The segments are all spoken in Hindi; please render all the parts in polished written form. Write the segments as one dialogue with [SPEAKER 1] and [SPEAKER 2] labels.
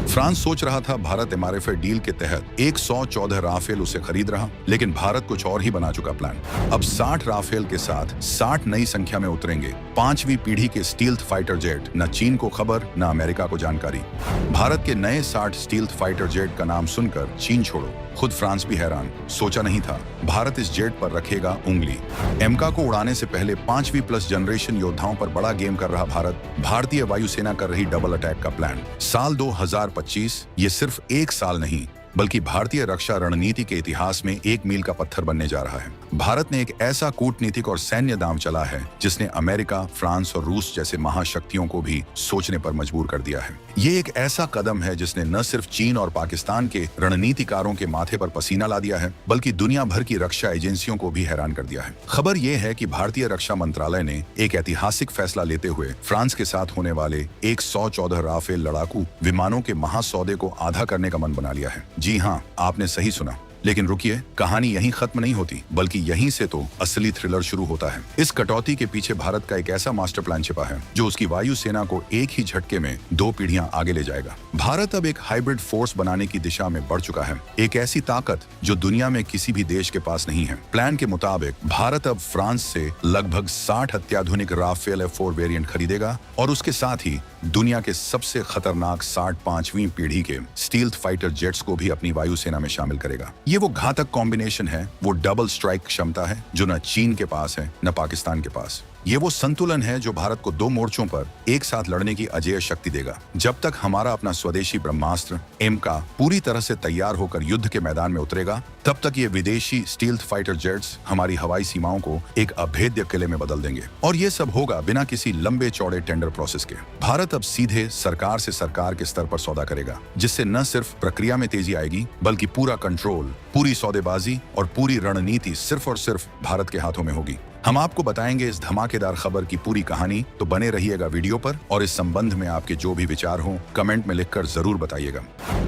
[SPEAKER 1] फ्रांस सोच रहा था भारत एमआरएफए डील के तहत 114 राफेल उसे खरीद रहा, लेकिन भारत कुछ और ही बना चुका प्लान। अब 60 राफेल के साथ 60 नई संख्या में उतरेंगे 5वीं पीढ़ी के स्टील्थ फाइटर जेट। न चीन को खबर, न अमेरिका को जानकारी। भारत के नए 60 स्टील्थ फाइटर जेट का नाम सुनकर चीन छोड़ो, खुद फ्रांस भी हैरान। सोचा नहीं था भारत इस जेट पर रखेगा उंगली। एमका को उड़ाने से पहले 5वीं प्लस जनरेशन योद्धाओं पर बड़ा गेम कर रहा भारत। भारतीय वायुसेना कर रही डबल अटैक का प्लान। साल 2025 ये सिर्फ एक साल नहीं, बल्कि भारतीय रक्षा रणनीति के इतिहास में एक मील का पत्थर बनने जा रहा है। भारत ने एक ऐसा कूटनीतिक और सैन्य दांव चला है जिसने अमेरिका, फ्रांस और रूस जैसे महाशक्तियों को भी सोचने पर मजबूर कर दिया है। ये एक ऐसा कदम है जिसने न सिर्फ चीन और पाकिस्तान के रणनीतिकारों के माथे पर पसीना ला दिया है, बल्कि दुनिया भर की रक्षा एजेंसियों को भी हैरान कर दिया है। खबर यह है कि भारतीय रक्षा मंत्रालय ने एक ऐतिहासिक फैसला लेते हुए फ्रांस के साथ होने वाले 114 राफेल लड़ाकू विमानों के महासौदे को आधा करने का मन बना लिया है। जी हाँ, आपने सही सुना। लेकिन रुकिए, कहानी यहीं खत्म नहीं होती, बल्कि यहीं से तो असली थ्रिलर शुरू होता है। इस कटौती के पीछे भारत का एक ऐसा मास्टर प्लान छिपा है जो उसकी वायुसेना को एक ही झटके में 2 पीढ़ियां आगे ले जाएगा। भारत अब एक हाइब्रिड फोर्स बनाने की दिशा में बढ़ चुका है, एक ऐसी ताकत जो दुनिया में किसी भी देश के पास नहीं है। प्लान के मुताबिक भारत अब फ्रांस से लगभग 60 अत्याधुनिक राफेल F4 वेरिएंट खरीदेगा और उसके साथ ही दुनिया के सबसे खतरनाक 60 5वीं पीढ़ी के स्टील्थ फाइटर जेट्स को भी अपनी वायुसेना में शामिल करेगा। ये वो घातक कॉम्बिनेशन है, वो डबल स्ट्राइक क्षमता है जो न चीन के पास है न पाकिस्तान के पास। ये वो संतुलन है जो भारत को 2 मोर्चों पर एक साथ लड़ने की अजेय शक्ति देगा। जब तक हमारा अपना स्वदेशी ब्रह्मास्त्र एमका पूरी तरह से तैयार होकर युद्ध के मैदान में उतरेगा, तब तक ये विदेशी स्टील्थ फाइटर जेट्स हमारी हवाई सीमाओं को एक अभेद्य किले में बदल देंगे। और ये सब होगा बिना किसी लंबे चौड़े टेंडर प्रोसेस के। भारत अब सीधे सरकार से सरकार के स्तर पर सौदा करेगा, जिससे न सिर्फ प्रक्रिया में तेजी आएगी, बल्कि पूरा कंट्रोल, पूरी सौदेबाजी और पूरी रणनीति सिर्फ और सिर्फ भारत के हाथों में होगी। हम आपको बताएंगे इस धमाकेदार खबर की पूरी कहानी, तो बने रहिएगा वीडियो पर। और इस संबंध में आपके जो भी विचार हों, कमेंट में लिखकर जरूर बताइएगा।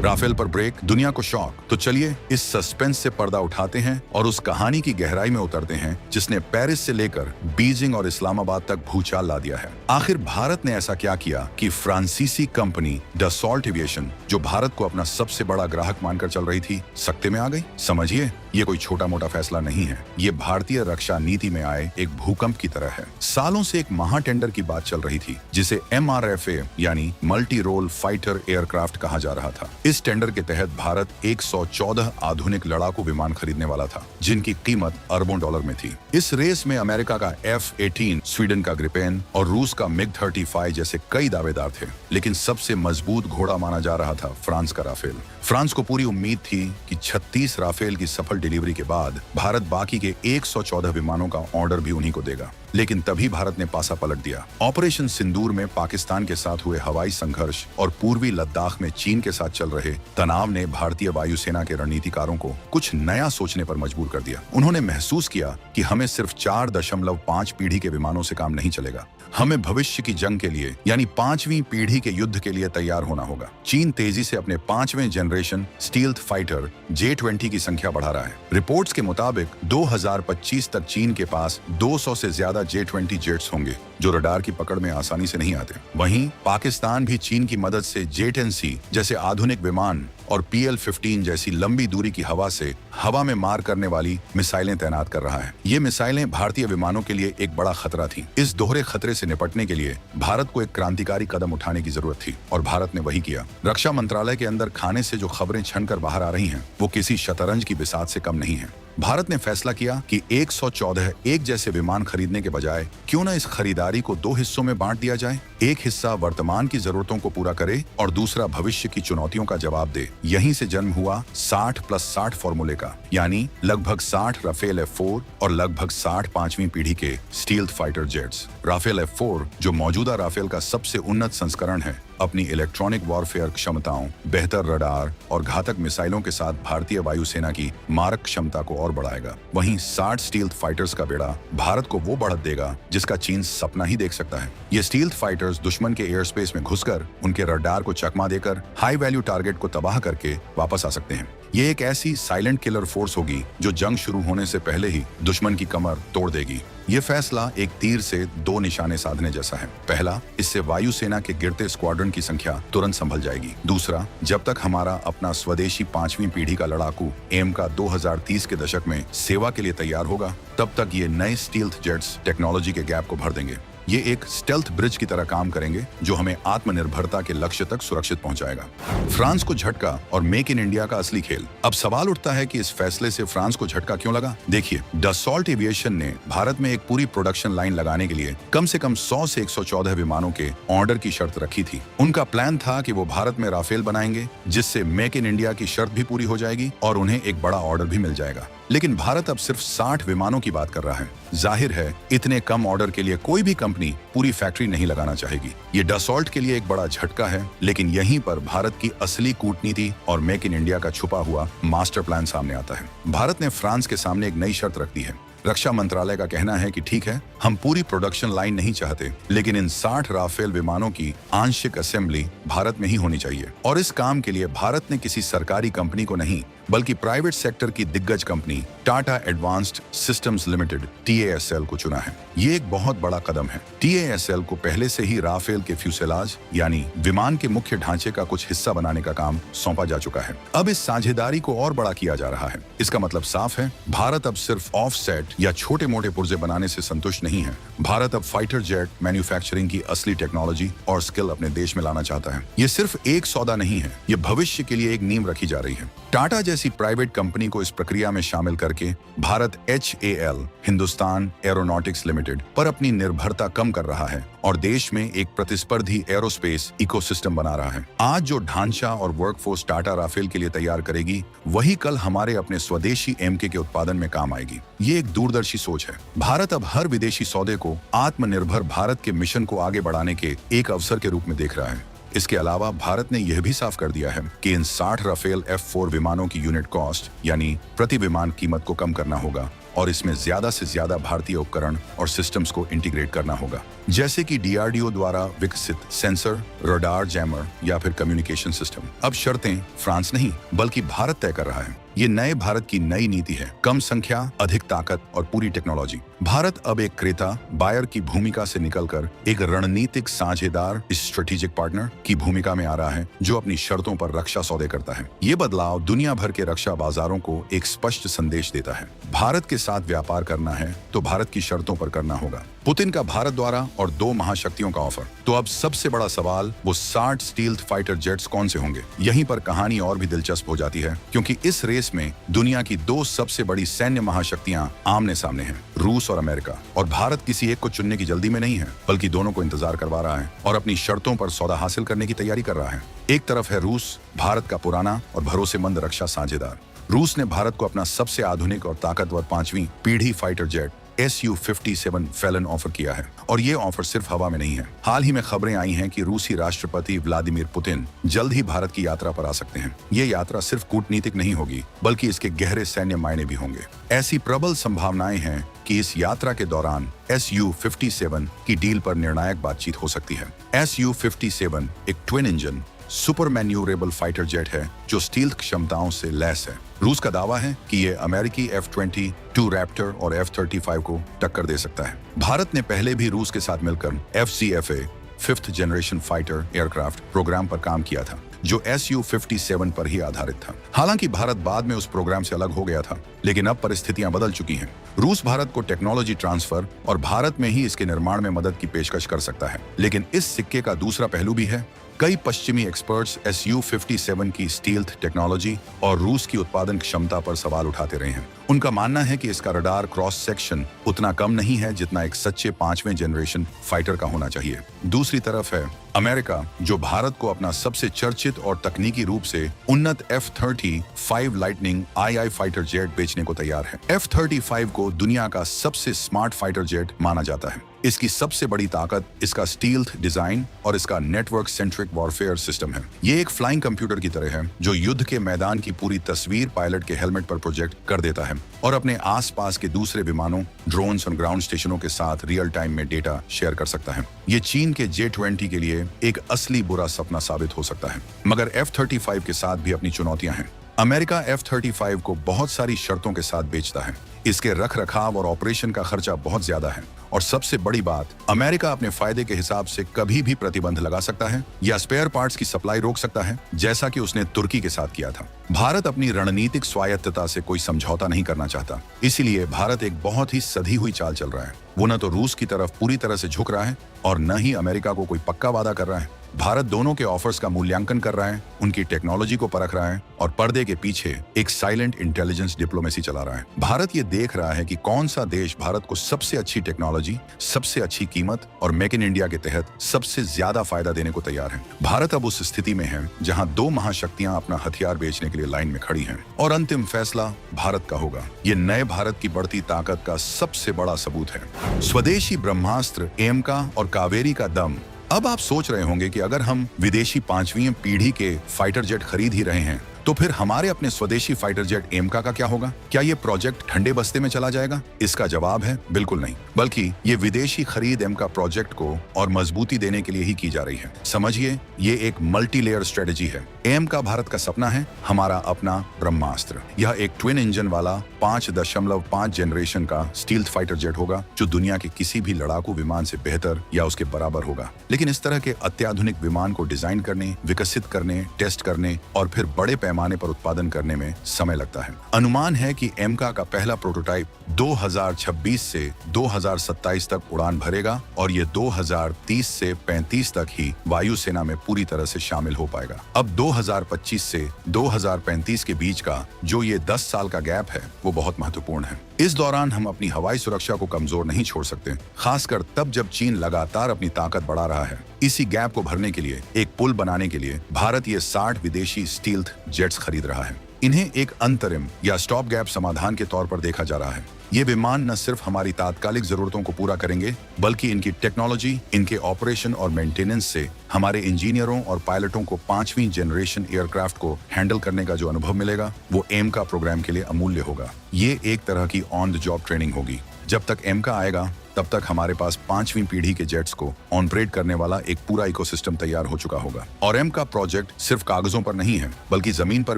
[SPEAKER 1] राफेल पर ब्रेक, दुनिया को शॉक। तो चलिए इस सस्पेंस से पर्दा उठाते हैं और उस कहानी की गहराई में उतरते हैं जिसने पेरिस से लेकर बीजिंग और इस्लामाबाद तक भूचाल ला दिया है। आखिर भारत ने ऐसा क्या किया कि फ्रांसीसी कंपनी डसॉल्ट एविएशन, जो भारत को अपना सबसे बड़ा ग्राहक मानकर चल रही थी, सकते में आ गई? समझिए, ये कोई छोटा मोटा फैसला नहीं है। ये भारतीय रक्षा नीति में आए एक भूकंप की तरह है। सालों से एक महा टेंडर की बात चल रही थी जिसे MRFA यानी मल्टी रोल फाइटर एयरक्राफ्ट कहा जा रहा था। इस टेंडर के तहत भारत 114 आधुनिक लड़ाकू विमान खरीदने वाला था, जिनकी कीमत अरबों डॉलर में थी। इस रेस में अमेरिका का F-18, स्वीडन का ग्रिपेन और रूस का MiG-35 जैसे कई दावेदार थे, लेकिन सबसे मजबूत घोड़ा माना जा रहा था फ्रांस का राफेल। फ्रांस को पूरी उम्मीद थी कि 36 राफेल की सफल डिलीवरी के बाद भारत बाकी के 114 विमानों का ऑर्डर भी उन्हीं को देगा। लेकिन तभी भारत ने पासा पलट दिया। ऑपरेशन सिंदूर में पाकिस्तान के साथ हुए हवाई संघर्ष और पूर्वी लद्दाख में चीन के साथ चल रहे तनाव ने भारतीय वायुसेना के रणनीतिकारों को कुछ नया सोचने पर मजबूर कर दिया। उन्होंने महसूस किया कि हमें सिर्फ 4.5 पीढ़ी के विमानों से काम नहीं चलेगा। हमें भविष्य की जंग के लिए यानी 5वीं पीढ़ी के युद्ध के लिए तैयार होना होगा। चीन तेजी से अपने 5वें जनरेशन स्टील्थ फाइटर J-20 की संख्या बढ़ा रहा है। रिपोर्ट्स के मुताबिक 2025 तक चीन के पास 200 से ज्यादा J-20 जेट्स होंगे, जो रडार की पकड़ में आसानी से नहीं आते। वहीं पाकिस्तान भी चीन की मदद से J-10C जैसे आधुनिक विमान और PL-15 जैसी लंबी दूरी की हवा में मार करने वाली मिसाइलें तैनात कर रहा है। ये मिसाइलें भारतीय विमानों के लिए एक बड़ा खतरा थी। इस दोहरे खतरे से निपटने के लिए भारत को एक क्रांतिकारी कदम उठाने की जरूरत थी, और भारत ने वही किया। रक्षा मंत्रालय के अंदर खाने से जो खबरें छनकर बाहर आ रही हैं, वो किसी शतरंज की बिसात से कम नहीं है। भारत ने फैसला किया कि 114 एक जैसे विमान खरीदने के बजाय क्यों न इस खरीदारी को 2 हिस्सों में बांट दिया जाए। एक हिस्सा वर्तमान की जरूरतों को पूरा करे और दूसरा भविष्य की चुनौतियों का जवाब दे। यहीं से जन्म हुआ 60+60 फॉर्मूले का, यानी लगभग 60 राफेल F4 और लगभग 60 5वीं पीढ़ी के stealth fighter jets. Rafale F4, जो मौजूदा राफेल का सबसे उन्नत संस्करण है, अपनी इलेक्ट्रॉनिक वॉरफेयर क्षमताओं, बेहतर रडार और घातक मिसाइलों के साथ भारतीय वायुसेना की मारक क्षमता को और बढ़ाएगा। वहीं 60 स्टील्थ फाइटर्स का बेड़ा भारत को वो बढ़त देगा जिसका चीन सपना ही देख सकता है। ये स्टील्थ फाइटर्स दुश्मन के एयर स्पेस में घुसकर उनके रडार को चकमा देकर हाई वैल्यू टारगेट को तबाह करके वापस आ सकते हैं। ये एक ऐसी साइलेंट किलर फोर्स होगी जो जंग शुरू होने से पहले ही दुश्मन की कमर तोड़ देगी। ये फैसला एक तीर से दो निशाने साधने जैसा है। पहला, इससे वायुसेना के गिरते स्क्वाड्रन की संख्या तुरंत संभल जाएगी। दूसरा, जब तक हमारा अपना स्वदेशी 5वीं पीढ़ी का लड़ाकू एम का 2030 के दशक में सेवा के लिए तैयार होगा, तब तक ये नए स्टील्थ जेट्स टेक्नोलॉजी के गैप को भर देंगे। ये एक स्टेल्थ ब्रिज की तरह काम करेंगे जो हमें आत्मनिर्भरता के लक्ष्य तक सुरक्षित पहुंचाएगा। फ्रांस को झटका और मेक इन इंडिया का असली खेल। अब सवाल उठता है कि इस फैसले से फ्रांस को झटका क्यों लगा? देखिए, डसॉल्ट एविएशन ने भारत में एक पूरी प्रोडक्शन लाइन लगाने के लिए कम से कम 100 से 114 विमानों के ऑर्डर की शर्त रखी थी। उनका प्लान था कि वो भारत में राफेल बनाएंगे, जिससे मेक इन इंडिया की शर्त भी पूरी हो जाएगी और उन्हें एक बड़ा ऑर्डर भी मिल जाएगा। लेकिन भारत अब सिर्फ 60 विमानों की बात कर रहा है। जाहिर है, इतने कम ऑर्डर के लिए कोई भी कंपनी पूरी फैक्ट्री नहीं लगाना चाहेगी। ये डसॉल्ट के लिए एक बड़ा झटका है, लेकिन यहीं पर भारत की असली कूटनीति और मेक इन इंडिया का छुपा हुआ मास्टर प्लान सामने आता है। भारत ने फ्रांस के सामने एक नई शर्त रख दी है। रक्षा मंत्रालय का कहना है कि ठीक है, हम पूरी प्रोडक्शन लाइन नहीं चाहते, लेकिन इन 60 राफेल विमानों की आंशिक असेंबली भारत में ही होनी चाहिए। और इस काम के लिए भारत ने किसी सरकारी कंपनी को नहीं, बल्कि प्राइवेट सेक्टर की दिग्गज company Tata advanced systems limited TASL को चुना है। ये एक बहुत बड़ा कदम है। TASL को पहले से ही राफेल के फ्यूसेलाज यानी विमान के मुख्य ढांचे का कुछ हिस्सा बनाने का काम सौंपा जा चुका है। अब इस साझेदारी को और बड़ा किया जा रहा है। इसका मतलब साफ है, भारत अब सिर्फ ऑफसेट या छोटे मोटे पुर्जे बनाने से संतुष्ट नहीं है। भारत अब फाइटर जेट मैन्युफैक्चरिंग की असली टेक्नोलॉजी और स्किल अपने देश में लाना चाहता है। ये सिर्फ एक सौदा नहीं है, ये भविष्य के लिए एक नींव रखी जा रही है। टाटा जैसी प्राइवेट कंपनी को इस प्रक्रिया में शामिल करके Bharat HAL Hindustan aeronautics limited पर अपनी निर्भरता कम कर रहा है और देश में एक प्रतिस्पर्धी एरोस्पेस इकोसिस्टम बना रहा है। आज जो ढांचा और वर्कफोर्स टाटा राफेल के लिए तैयार करेगी, वही कल हमारे अपने स्वदेशी MK के उत्पादन में काम आएगी। ये एक दूरदर्शी सोच है। भारत अब हर विदेशी सौदे को आत्मनिर्भर भारत के मिशन को आगे बढ़ाने के एक अवसर के रूप में देख रहा है। इसके अलावा भारत ने यह भी साफ कर दिया है कि इन 60 राफेल F4 विमानों की यूनिट कॉस्ट यानी प्रति विमान कीमत को कम करना होगा और इसमें ज्यादा से ज्यादा भारतीय उपकरण और सिस्टम्स को इंटीग्रेट करना होगा, जैसे कि DRDO द्वारा विकसित सेंसर, रडार जैमर या फिर कम्युनिकेशन सिस्टम। अब शर्तें फ्रांस नहीं बल्कि भारत तय कर रहा है। ये नए भारत की नई नीति है। कम संख्या, अधिक ताकत और पूरी टेक्नोलॉजी। भारत अब एक क्रेता बायर की भूमिका से निकलकर एक रणनीतिक साझेदार स्ट्रेटेजिक पार्टनर की भूमिका में आ रहा है, जो अपनी शर्तों पर रक्षा सौदे करता है। ये बदलाव दुनिया भर के रक्षा बाजारों को एक स्पष्ट संदेश देता है। भारत के साथ व्यापार करना है तो भारत की शर्तों पर करना होगा। पुतिन का भारत द्वारा और 2 महाशक्तियों का ऑफर। तो अब सबसे बड़ा सवाल, वो 60 स्टील्थ फाइटर जेट्स कौन से होंगे? यहीं पर कहानी और भी दिलचस्प हो जाती है, क्योंकि इस रेस में दुनिया की 2 सबसे बड़ी सैन्य महाशक्तियां आमने सामने हैं, रूस और अमेरिका। और भारत किसी एक को चुनने की जल्दी में नहीं है, बल्कि दोनों को इंतजार करवा रहा है और अपनी शर्तों पर सौदा हासिल करने की तैयारी कर रहा है। एक तरफ है रूस, भारत का पुराना और भरोसेमंद रक्षा साझेदार। रूस ने भारत को अपना सबसे आधुनिक और ताकतवर 5वीं पीढ़ी fighter jet Su-57 Fallon offer किया है। और ये ऑफर सिर्फ हवा में नहीं है। हाल ही में खबरें आई हैं कि रूसी राष्ट्रपति व्लादिमीर पुतिन जल्द ही भारत की यात्रा पर आ सकते हैं। ये यात्रा सिर्फ कूटनीतिक नहीं होगी, बल्कि इसके गहरे सैन्य मायने भी होंगे। ऐसी प्रबल संभावनाएं हैं कि इस यात्रा के दौरान Su-57 की डील पर निर्णायक बातचीत हो सकती है। Su-57 एक twin engine super manoeuvrable fighter jet है जो स्टील्थ क्षमताओं से लैस है। रूस का दावा है कि ये अमेरिकी F-22 रैप्टर और F-35 को टक्कर दे सकता है। भारत ने पहले भी रूस के साथ मिलकर FCFA 5th generation fighter aircraft programme पर काम किया था, जो Su-57 पर ही आधारित था। हालांकि भारत बाद में उस प्रोग्राम से अलग हो गया था, लेकिन अब परिस्थितियां बदल चुकी हैं। रूस भारत को टेक्नोलॉजी ट्रांसफर और भारत में ही इसके निर्माण में मदद की पेशकश कर सकता है। लेकिन इस सिक्के का दूसरा पहलू भी है। कई पश्चिमी एक्सपर्ट्स Su-57 की स्टील्थ टेक्नोलॉजी और रूस की उत्पादन क्षमता पर सवाल उठाते रहे हैं। उनका मानना है कि इसका रडार क्रॉस सेक्शन उतना कम नहीं है जितना एक सच्चे 5वें जनरेशन फाइटर का होना चाहिए। दूसरी तरफ है अमेरिका, जो भारत को अपना सबसे चर्चित और तकनीकी रूप से उन्नत F-35 lightning II fighter jet बेचने को तैयार है। F-35 को दुनिया का सबसे स्मार्ट फाइटर जेट माना जाता है। इसकी सबसे बड़ी ताकत इसका स्टील्थ डिजाइन और इसका नेटवर्क सेंट्रिक वॉरफेयर सिस्टम है। ये एक फ्लाइंग कंप्यूटर की तरह है, जो युद्ध के मैदान की पूरी तस्वीर पायलट के हेलमेट पर प्रोजेक्ट कर देता है और अपने आसपास के दूसरे विमानों, ड्रोन्स और ग्राउंड स्टेशनों के साथ रियल टाइम में डेटा शेयर कर सकता है। ये चीन के J-20 के लिए एक असली बुरा सपना साबित हो सकता है, मगर F-35 के साथ भी अपनी चुनौतियां हैं। अमेरिका F-35 को बहुत सारी शर्तों के साथ बेचता है। इसके रख रखाव और ऑपरेशन का खर्चा बहुत ज्यादा है और सबसे बड़ी बात, अमेरिका अपने फायदे के हिसाब से कभी भी प्रतिबंध लगा सकता है या स्पेयर पार्ट्स की सप्लाई रोक सकता है, जैसा कि उसने तुर्की के साथ किया था। भारत अपनी रणनीतिक स्वायत्तता से कोई समझौता नहीं करना चाहता, इसीलिए भारत एक बहुत ही सधी हुई चाल चल रहा है। वो न तो रूस की तरफ पूरी तरह से झुक रहा है और न ही अमेरिका को कोई पक्का वादा कर रहा है। भारत दोनों के ऑफर्स का मूल्यांकन कर रहा है, उनकी टेक्नोलॉजी को परख रहा है और पर्दे के पीछे एक साइलेंट इंटेलिजेंस डिप्लोमेसी चला रहा है। भारत ये देख रहा है कि कौन सा देश भारत को सबसे अच्छी टेक्नोलॉजी, सबसे अच्छी कीमत और मेक इन इंडिया के तहत सबसे ज्यादा फायदा देने को तैयार है। भारत अब उस स्थिति में है जहां दो महाशक्तियां अपना हथियार बेचने के लिए लाइन में खड़ी हैं और अंतिम फैसला भारत का होगा। ये नए भारत की बढ़ती ताकत का सबसे बड़ा सबूत है। स्वदेशी ब्रह्मास्त्र, एमका और कावेरी का दम। अब आप सोच रहे होंगे कि अगर हम विदेशी 5वीं पीढ़ी के फाइटर जेट खरीद ही रहे हैं तो फिर हमारे अपने स्वदेशी फाइटर जेट एमका का क्या होगा? क्या ये प्रोजेक्ट ठंडे बस्ते में चला जाएगा? इसका जवाब है बिल्कुल नहीं, बल्कि ये विदेशी खरीद एमका प्रोजेक्ट को और मजबूती देने के लिए ही की जा रही है। समझिए, ये एक मल्टी लेयर स्ट्रेटेजी है। एमका भारत का सपना है, हमारा अपना ब्रह्मास्त्र। यह एक ट्विन इंजन वाला 5.5 जनरेशन का स्टील्थ फाइटर जेट होगा जो दुनिया के किसी भी लड़ाकू विमान से बेहतर या उसके बराबर होगा। लेकिन इस तरह के अत्याधुनिक विमान को डिजाइन करने, विकसित करने, टेस्ट करने और फिर बड़े पैमाने पर उत्पादन करने में समय लगता है। अनुमान है कि एमका का पहला प्रोटोटाइप 2026 से 2027 तक उड़ान भरेगा और ये 2030 से 35 तक ही वायुसेना में पूरी तरह से शामिल हो पाएगा। अब 2025 से 2035 के बीच का जो ये 10 साल का गैप है वो बहुत महत्वपूर्ण है। इस दौरान हम अपनी हवाई सुरक्षा को कमजोर नहीं छोड़ सकते, खासकर तब जब चीन लगातार अपनी ताकत बढ़ा रहा है। इसी गैप को भरने के लिए, एक पुल बनाने के लिए भारत ये 60 विदेशी स्टील्थ जेट्स खरीद रहा है। इन्हें एक अंतरिम या स्टॉप गैप समाधान के तौर पर देखा जा रहा है। ये विमान न सिर्फ हमारी तात्कालिक जरूरतों को पूरा करेंगे, बल्कि इनकी टेक्नोलॉजी, इनके ऑपरेशन और मेंटेनेंस से हमारे इंजीनियरों और पायलटों को 5वीं जनरेशन एयरक्राफ्ट को हैंडल करने का जो अनुभव मिलेगा वो एमका प्रोग्राम के लिए अमूल्य होगा। ये एक तरह की ऑन द जॉब ट्रेनिंग होगी। जब तक एमका आएगा तब तक हमारे पास 5वीं पीढ़ी के जेट्स को ऑपरेट करने वाला एक पूरा इकोसिस्टम तैयार हो चुका होगा। और एमका प्रोजेक्ट सिर्फ कागजों पर नहीं है, बल्कि जमीन पर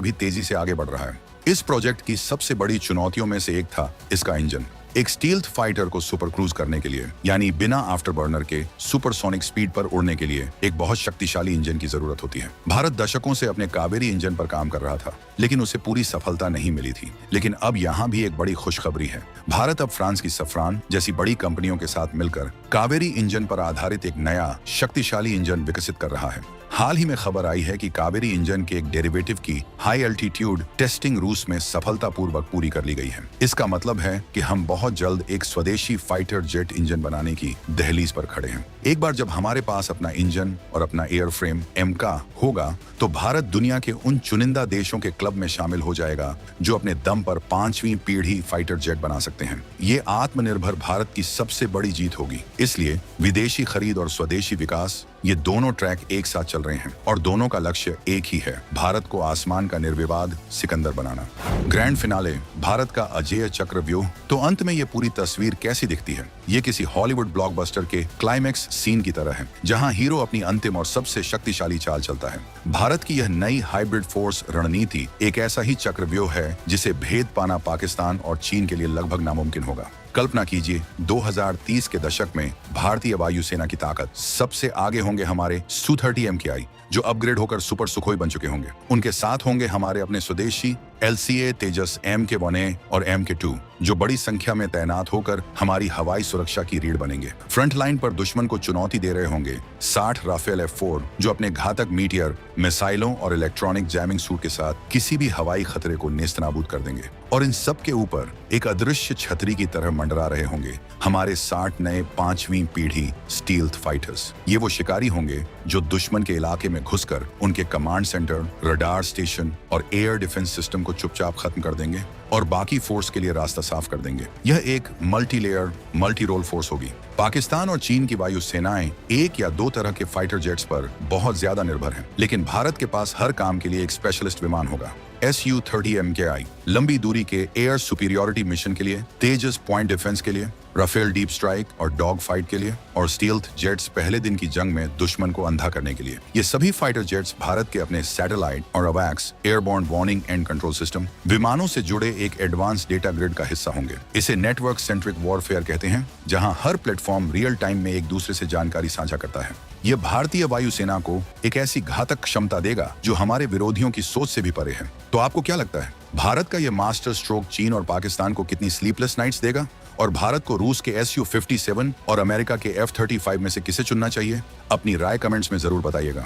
[SPEAKER 1] भी तेजी से आगे बढ़ रहा है। इस प्रोजेक्ट की सबसे बड़ी चुनौतियों में से एक था इसका इंजन। एक स्टील्थ फाइटर को सुपर क्रूज करने के लिए, यानी बिना आफ्टर बर्नर के सुपरसोनिक स्पीड पर उड़ने के लिए एक बहुत शक्तिशाली इंजन की जरूरत होती है। भारत दशकों से अपने कावेरी इंजन पर काम कर रहा था, लेकिन उसे पूरी सफलता नहीं मिली थी। लेकिन अब यहाँ भी एक बड़ी खुशखबरी है। भारत अब फ्रांस की सफ्रान जैसी बड़ी कंपनियों के साथ मिलकर कावेरी इंजन पर आधारित एक नया शक्तिशाली इंजन विकसित कर रहा है। हाल ही में खबर आई है कि कावेरी इंजन के एक डेरिवेटिव की हाई एल्टीट्यूड टेस्टिंग रूस में सफलतापूर्वक पूरी कर ली गई है। इसका मतलब है कि हम बहुत जल्द एक स्वदेशी फाइटर जेट इंजन बनाने की दहलीज पर खड़े हैं। एक बार जब हमारे पास अपना इंजन और अपना एयरफ्रेम एमका होगा तो भारत दुनिया के उन चुनिंदा देशों के क्लब में शामिल हो जाएगा जो अपने दम पर 5वीं पीढ़ी फाइटर जेट बना सकते हैं। ये आत्मनिर्भर भारत की सबसे बड़ी जीत होगी। इसलिए विदेशी खरीद और स्वदेशी विकास, ये दोनों ट्रैक एक साथ चल रहे हैं और दोनों का लक्ष्य एक ही है, भारत को आसमान का निर्विवाद सिकंदर बनाना। ग्रैंड फिनाले, भारत का अजेय चक्रव्यूह। तो अंत में ये पूरी तस्वीर कैसी दिखती है? ये किसी हॉलीवुड ब्लॉकबस्टर के क्लाइमैक्स सीन की तरह है, जहां हीरो अपनी अंतिम और सबसे शक्तिशाली चाल चलता है। भारत की यह नई हाइब्रिड फोर्स रणनीति एक ऐसा ही चक्रव्यूह है जिसे भेद पाना पाकिस्तान और चीन के लिए लगभग नामुमकिन होगा। कल्पना कीजिए, 2030 के दशक में भारतीय वायुसेना की ताकत सबसे आगे होंगे हमारे Su-30 MKI, जो अपग्रेड होकर सुपर सुखोई बन चुके होंगे। उनके साथ होंगे हमारे अपने स्वदेशी LCA तेजस MK-1A और MK-2, जो बड़ी संख्या में तैनात होकर हमारी हवाई सुरक्षा की रीढ़ बनेंगे। फ्रंट लाइन पर दुश्मन को चुनौती दे रहे होंगे 60 राफेल F-4, जो अपने घातक मीटियर, मिसाइलों और इलेक्ट्रॉनिक जैमिंग सूट के साथ किसी भी हवाई खतरे को नेस्तनाबूद कर देंगे। और इन सब के ऊपर एक अदृश्य छतरी की तरह मंडरा रहे होंगे हमारे 60 नए 5वीं पीढ़ी स्टील्थ फाइटर्स। ये वो शिकारी होंगे जो दुश्मन के इलाके में घुसकर उनके कमांड सेंटर, रडार स्टेशन और एयर डिफेंस सिस्टम को चुपचाप खत्म कर देंगे और बाकी फोर्स के लिए रास्ता साफ कर देंगे। यह एक multi layer, multi role force होगी। पाकिस्तान और चीन की वायु सेनाएं एक या दो तरह के फाइटर जेट्स पर बहुत ज्यादा निर्भर हैं, लेकिन भारत के पास हर काम के लिए एक स्पेशलिस्ट विमान होगा। Su-30 MKI लंबी दूरी के एयर सुपीरियोरिटी मिशन के लिए, तेजस पॉइंट डिफेंस के लिए, राफेल डीप स्ट्राइक और डॉग फाइट के लिए, और स्टील्थ जेट्स पहले दिन की जंग में दुश्मन को अंधा करने के लिए। ये सभी फाइटर जेट्स भारत के अपने सैटेलाइट और अवैक्स airborne warning and control system विमानों से जुड़े एक एडवांस डेटा ग्रिड का हिस्सा होंगे। इसे नेटवर्क सेंट्रिक वॉरफेयर कहते हैं, जहां हर प्लेटफॉर्म रियल टाइम में एक दूसरे से जानकारी साझा करता है। यह भारतीय वायुसेना को एक ऐसी घातक क्षमता देगा जो हमारे विरोधियों की सोच से भी परे है। तो आपको क्या लगता है, भारत का यह मास्टर स्ट्रोक चीन और पाकिस्तान को कितनी स्लीपलेस नाइट्स देगा? और भारत को रूस के Su-57 और अमेरिका के F-35 में से किसे चुनना चाहिए? अपनी राय कमेंट्स में जरूर बताइएगा।